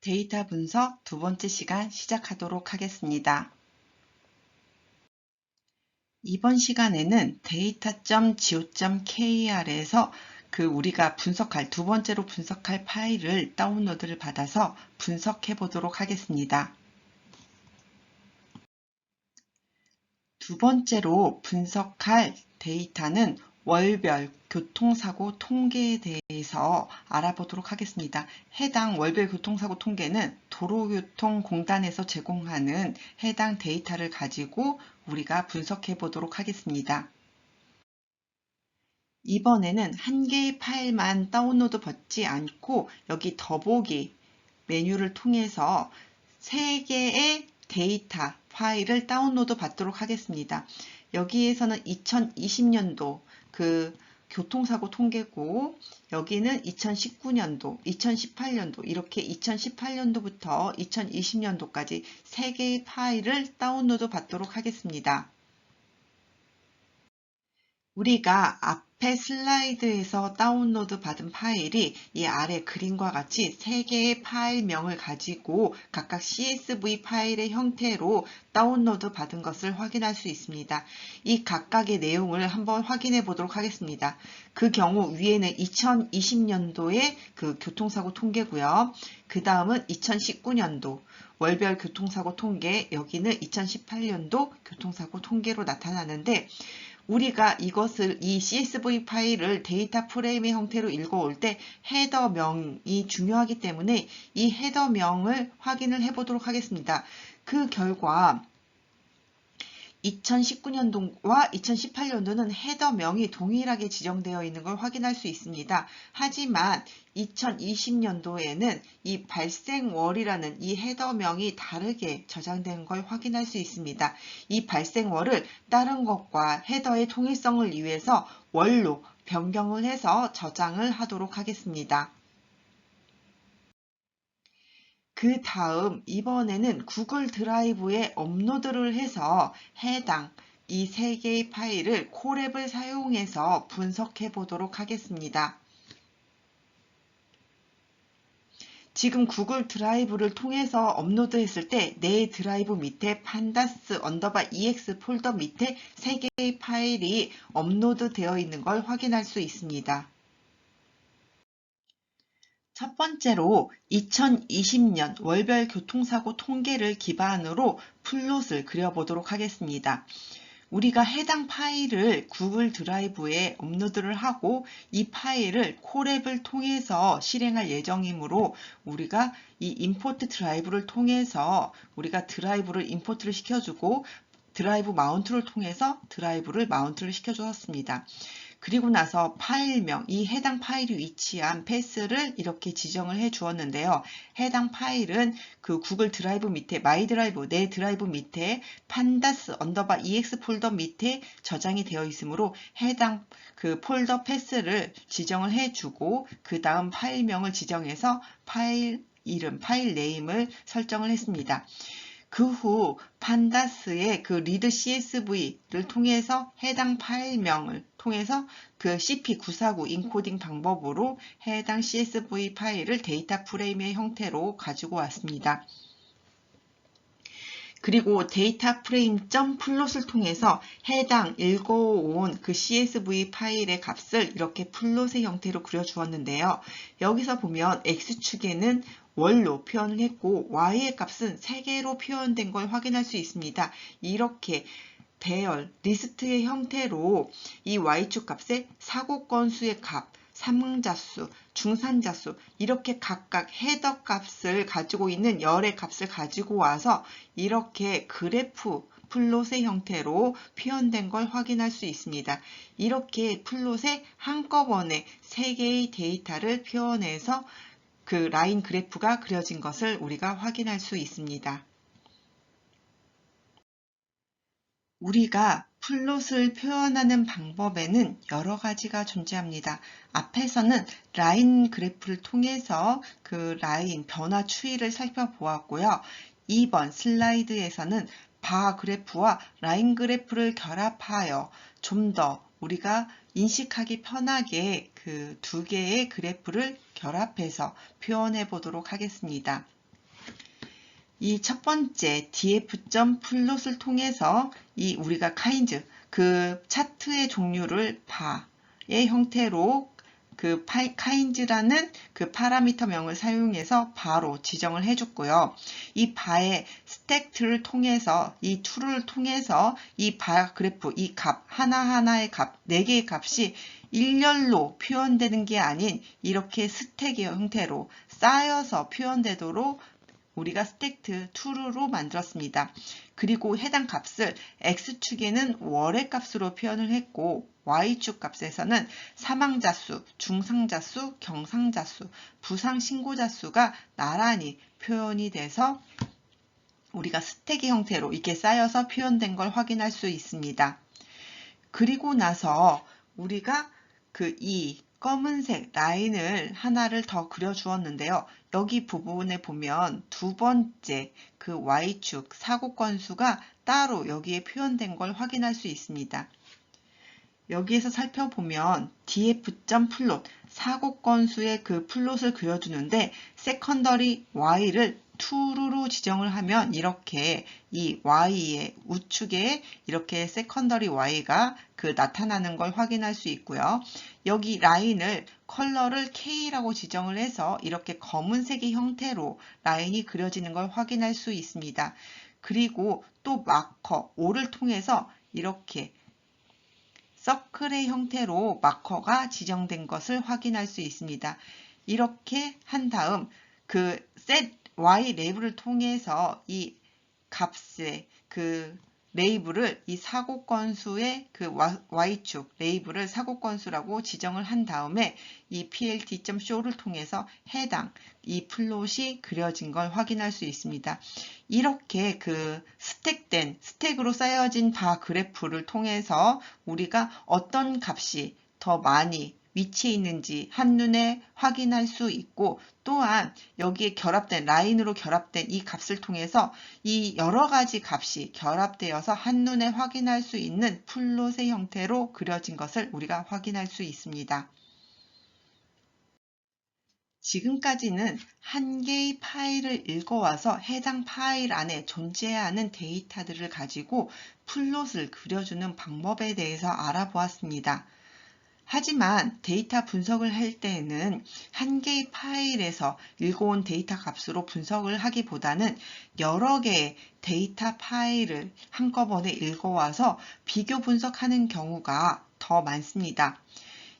데이터 분석 두 번째 시간 시작하도록 하겠습니다. 이번 시간에는 data.go.kr에서 우리가 분석할 두 번째로 분석할 파일을 다운로드를 받아서 분석해 보도록 하겠습니다. 두 번째로 분석할 데이터는 월별 교통사고 통계에 대해서 알아보도록 하겠습니다. 해당 월별 교통사고 통계는 도로교통공단에서 제공하는 해당 데이터를 가지고 우리가 분석해 보도록 하겠습니다. 이번에는 한 개의 파일만 다운로드 받지 않고 여기 더보기 메뉴를 통해서 3개의 데이터 파일을 다운로드 받도록 하겠습니다. 여기에서는 2020년도 교통사고 통계고 여기는 2019년도, 2018년도 이렇게 2018년도부터 2020년도까지 3개의 파일을 다운로드 받도록 하겠습니다. 우리가 앞에 슬라이드에서 다운로드 받은 파일이 이 아래 그림과 같이 3개의 파일명을 가지고 각각 CSV 파일의 형태로 다운로드 받은 것을 확인할 수 있습니다. 이 각각의 내용을 한번 확인해 보도록 하겠습니다. 그 경우 위에는 2020년도의 교통사고 통계고요. 그 다음은 2019년도 월별 교통사고 통계, 여기는 2018년도 교통사고 통계로 나타나는데 우리가 이 CSV 파일을 데이터 프레임의 형태로 읽어올 때 헤더명이 중요하기 때문에 이 헤더명을 확인을 해보도록 하겠습니다. 그 결과 2019년도와 2018년도는 헤더명이 동일하게 지정되어 있는 걸 확인할 수 있습니다. 하지만 2020년도에는 이 발생월이라는 이 헤더명이 다르게 저장된 걸 확인할 수 있습니다. 이 발생월을 다른 것과 헤더의 통일성을 위해서 월로 변경을 해서 저장을 하도록 하겠습니다. 그 다음 이번에는 구글 드라이브에 업로드를 해서 해당 이 3개의 파일을 콜앱을 사용해서 분석해 보도록 하겠습니다. 지금 구글 드라이브를 통해서 업로드 했을 때 내 드라이브 밑에 pandas_ex 폴더 밑에 3개의 파일이 업로드 되어 있는 걸 확인할 수 있습니다. 첫 번째로 2020년 월별 교통사고 통계를 기반으로 플롯을 그려보도록 하겠습니다. 우리가 해당 파일을 구글 드라이브에 업로드를 하고 이 파일을 콜앱을 통해서 실행할 예정이므로 우리가 이 임포트 드라이브를 통해서 우리가 드라이브를 임포트를 시켜주고 드라이브 마운트를 통해서 드라이브를 마운트를 시켜주었습니다. 그리고 나서 파일명, 이 해당 파일이 위치한 패스를 이렇게 지정을 해 주었는데요. 해당 파일은 구글 드라이브 밑에 마이 드라이브, 내 드라이브 밑에 pandas_ex 폴더 밑에 저장이 되어 있으므로 해당 폴더 패스를 지정을 해 주고 그 다음 파일명을 지정해서 파일 이름, 파일 네임을 설정을 했습니다. 그 후 판다스의 read CSV를 통해서 해당 파일명을 통해서 CP949 인코딩 방법으로 해당 CSV 파일을 데이터 프레임의 형태로 가지고 왔습니다. 그리고 데이터 프레임 .플롯을 통해서 해당 읽어온 CSV 파일의 값을 이렇게 플롯의 형태로 그려주었는데요. 여기서 보면 X축에는 월로 표현을 했고 Y의 값은 3개로 표현된 걸 확인할 수 있습니다. 이렇게 대열, 리스트의 형태로 이 Y축 값에 사고 건수의 값, 삼응자수, 중산자수 이렇게 각각 헤더 값을 가지고 있는 열의 값을 가지고 와서 이렇게 그래프 플롯의 형태로 표현된 걸 확인할 수 있습니다. 이렇게 플롯에 한꺼번에 3개의 데이터를 표현해서 라인 그래프가 그려진 것을 우리가 확인할 수 있습니다. 우리가 플롯을 표현하는 방법에는 여러 가지가 존재합니다. 앞에서는 라인 그래프를 통해서 라인 변화 추이를 살펴보았고요. 2번 슬라이드에서는 바 그래프와 라인 그래프를 결합하여 좀 더 우리가 인식하기 편하게 두 개의 그래프를 결합해서 표현해 보도록 하겠습니다. 이 첫 번째 df.plot을 통해서 이 우리가 kinds 그 차트의 종류를 바의 형태로 그 kinds라는 그 파라미터명을 사용해서 바로 지정을 해줬고요. 이 바의 스택트를 통해서 이 툴을 통해서 이 바 그래프 이 값 하나하나의 값 4개의 값이 일렬로 표현되는 게 아닌 이렇게 스택의 형태로 쌓여서 표현되도록 우리가 스택트 툴로 만들었습니다. 그리고 해당 값을 X축에는 월의 값으로 표현을 했고 Y축 값에서는 사망자수, 중상자수, 경상자수, 부상신고자수가 나란히 표현이 돼서 우리가 스택의 형태로 이렇게 쌓여서 표현된 걸 확인할 수 있습니다. 그리고 나서 우리가 이 검은색 라인을 하나를 더 그려 주었는데요. 여기 부분에 보면 두 번째 그 Y축 사고 건수가 따로 여기에 표현된 걸 확인할 수 있습니다. 여기에서 살펴보면 df.plot 사고 건수의 그 플롯을 그려주는데 secondary y를 true로 지정을 하면 이렇게 이 y의 우측에 이렇게 secondary y가 나타나는 걸 확인할 수 있고요. 여기 라인을 컬러를 K라고 지정을 해서 이렇게 검은색의 형태로 라인이 그려지는 걸 확인할 수 있습니다. 그리고 또 마커 O를 통해서 이렇게 서클의 형태로 마커가 지정된 것을 확인할 수 있습니다. 이렇게 한 다음 set y 레이블을 통해서 이 값의 레이블을 이 사고 건수의 y축 레이블을 사고 건수라고 지정을 한 다음에 이 plt.show를 통해서 해당 이 플롯이 그려진 걸 확인할 수 있습니다. 이렇게 스택으로 쌓여진 바 그래프를 통해서 우리가 어떤 값이 더 많이 위치해 있는지 한눈에 확인할 수 있고 또한 여기에 라인으로 결합된 이 값을 통해서 이 여러 가지 값이 결합되어서 한눈에 확인할 수 있는 플롯의 형태로 그려진 것을 우리가 확인할 수 있습니다. 지금까지는 한 개의 파일을 읽어와서 해당 파일 안에 존재하는 데이터들을 가지고 플롯을 그려주는 방법에 대해서 알아보았습니다. 하지만 데이터 분석을 할 때에는 한 개의 파일에서 읽어온 데이터 값으로 분석을 하기보다는 여러 개의 데이터 파일을 한꺼번에 읽어와서 비교 분석하는 경우가 더 많습니다.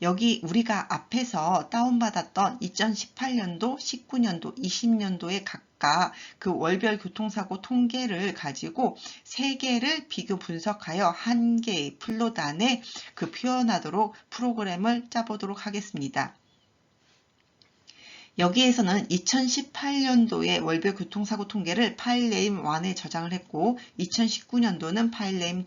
여기 우리가 앞에서 다운받았던 2018년도, 19년도, 20년도의 각각 그 월별 교통사고 통계를 가지고 3개를 비교 분석하여 한 개의 플롯 안에 표현하도록 프로그램을 짜보도록 하겠습니다. 여기에서는 2018년도의 월별 교통사고 통계를 파일 네임 1에 저장을 했고 2019년도는 파일 네임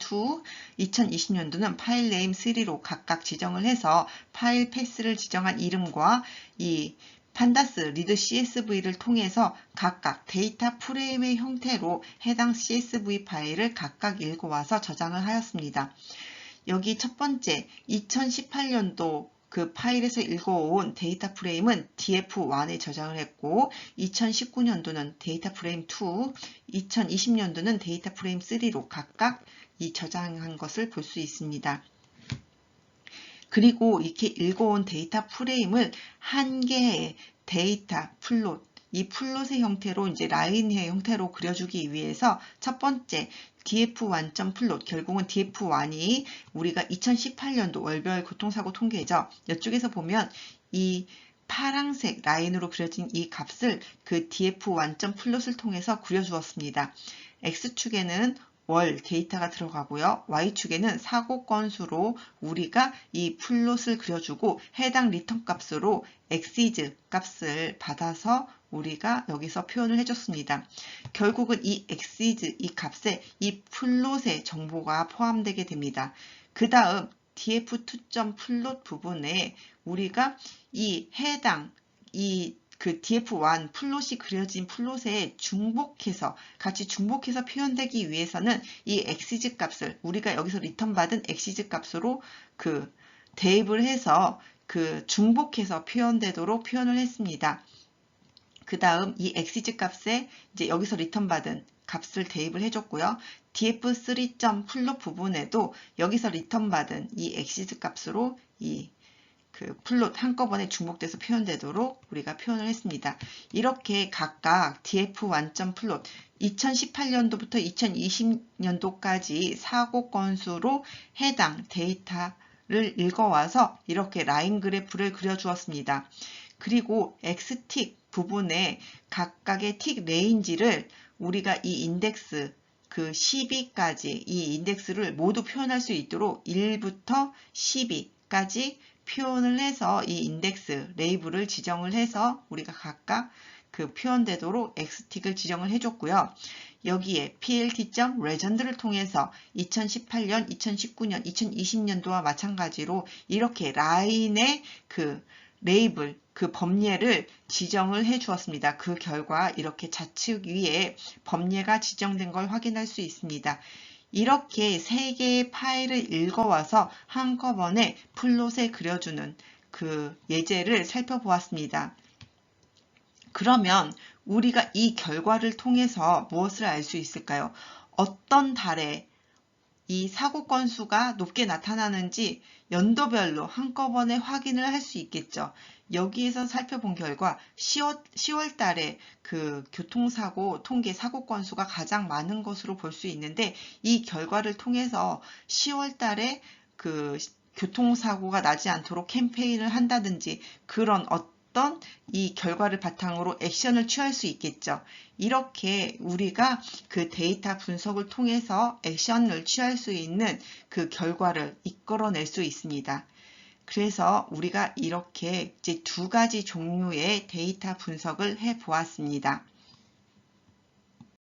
2, 2020년도는 파일 네임 3로 각각 지정을 해서 파일 패스를 지정한 이름과 이 판다스 리드 CSV를 통해서 각각 데이터 프레임의 형태로 해당 CSV 파일을 각각 읽어와서 저장을 하였습니다. 여기 첫 번째 2018년도 파일에서 읽어온 데이터 프레임은 df1에 저장을 했고 2019년도는 데이터 프레임 2, 2020년도는 데이터 프레임 3로 각각 이 저장한 것을 볼 수 있습니다. 그리고 이렇게 읽어온 데이터 프레임을 한 개의 데이터 플롯, 이 플롯의 형태로 이제 라인의 형태로 그려주기 위해서 첫 번째 df1.plot 결국은 df1이 우리가 2018년도 월별 교통사고 통계죠. 이쪽에서 보면 이 파란색 라인으로 그려진 이 값을 df1.plot을 통해서 그려주었습니다. X축에는 월 데이터가 들어가고요. Y축에는 사고 건수로 우리가 이 플롯을 그려주고 해당 리턴 값으로 exis 값을 받아서 우리가 여기서 표현을 해줬습니다. 결국은 이 exis 이 값에 이 플롯의 정보가 포함되게 됩니다. 그 다음 df2.plot 부분에 우리가 이 해당 df1 플롯이 그려진 플롯에 같이 중복해서 표현되기 위해서는 이 exis 값을 우리가 여기서 리턴 받은 exis 값으로 대입을 해서 중복해서 표현되도록 표현을 했습니다. 그 다음 이 엑시즈 값에 이제 여기서 리턴 받은 값을 대입을 해줬고요. df3. 플롯 부분에도 여기서 리턴 받은 이 엑시즈 값으로 이 그 플롯 한꺼번에 중복돼서 표현되도록 우리가 표현을 했습니다. 이렇게 각각 df1. 플롯 2018년도부터 2020년도까지 사고 건수로 해당 데이터를 읽어와서 이렇게 라인 그래프를 그려주었습니다. 그리고 x틱 부분에 각각의 틱 레인지를 우리가 이 인덱스 그 12까지 이 인덱스를 모두 표현할 수 있도록 1부터 12까지 표현을 해서 이 인덱스 레이블을 지정을 해서 우리가 각각 그 표현되도록 x틱을 지정을 해줬고요. 여기에 plt.legend를 통해서 2018년, 2019년, 2020년도와 마찬가지로 이렇게 라인의 그 레이블, 그 범례를 지정을 해 주었습니다. 그 결과 이렇게 좌측 위에 범례가 지정된 걸 확인할 수 있습니다. 이렇게 3개의 파일을 읽어와서 한꺼번에 플롯에 그려주는 그 예제를 살펴보았습니다. 그러면 우리가 이 결과를 통해서 무엇을 알 수 있을까요? 어떤 달에 이 사고 건수가 높게 나타나는지 연도별로 한꺼번에 확인을 할 수 있겠죠. 여기에서 살펴본 결과 10월 달에 그 교통사고 통계 사고 건수가 가장 많은 것으로 볼 수 있는데 이 결과를 통해서 10월 달에 그 교통사고가 나지 않도록 캠페인을 한다든지 그런 어떤 이 결과를 바탕으로 액션을 취할 수 있겠죠. 이렇게 우리가 그 데이터 분석을 통해서 액션을 취할 수 있는 그 결과를 이끌어낼 수 있습니다. 그래서 우리가 이렇게 이제 2가지 종류의 데이터 분석을 해 보았습니다.